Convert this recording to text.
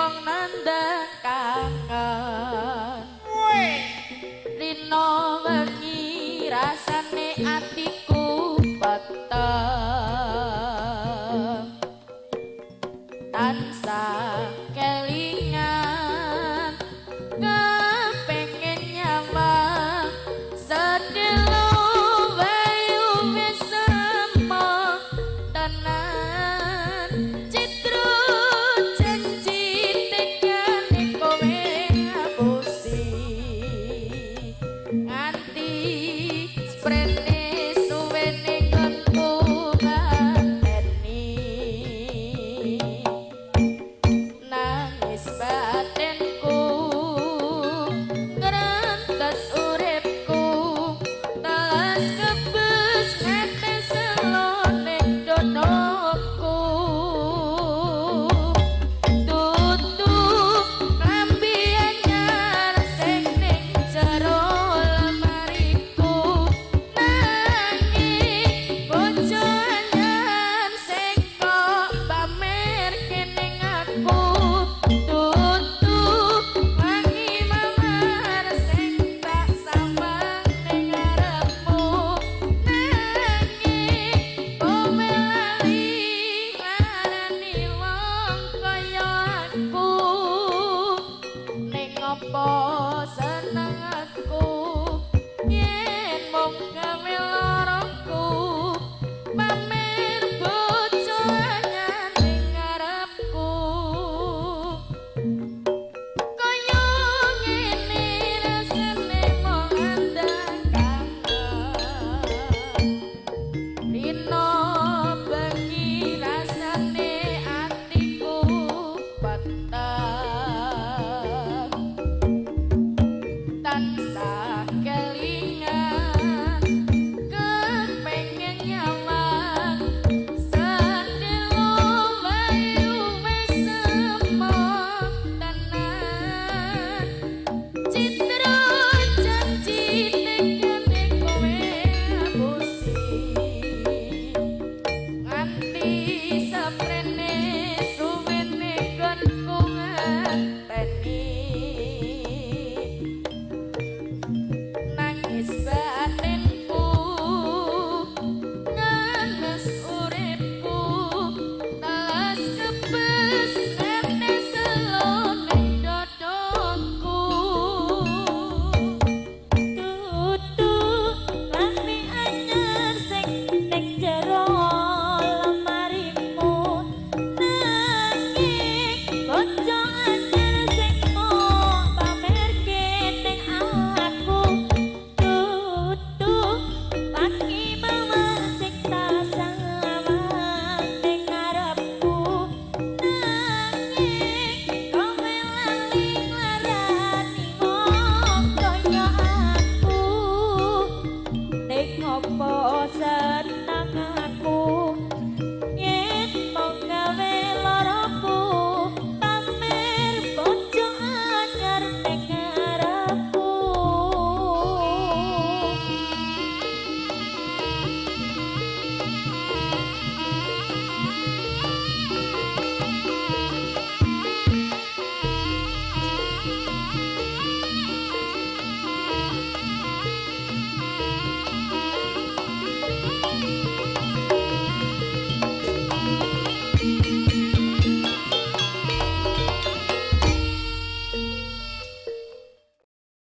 wong nandang kangen Rino wengi rasane atiku peteng tansah kelingan kepengen nyawang sedelo wayu wis semo tenan citru janji tekane kowe ngapusi nganti sprene suwene konku mateni nangis batenku ngerentas uripku telas kebus netes selone donoku tutup klambi anyar sing ning jero lemariku nanging bojo anyar sing kok pamer kening aku tutup wangi mamar sing tak sambang ning ngarepmu nanging kowe lali ngarani wong kaya aku ning apa seneng aku yen mung gawe loroku pamer bojo anyar ning ngarepku kaya ngene rasane mung andang kangen Rino bengi rasane atiku peteng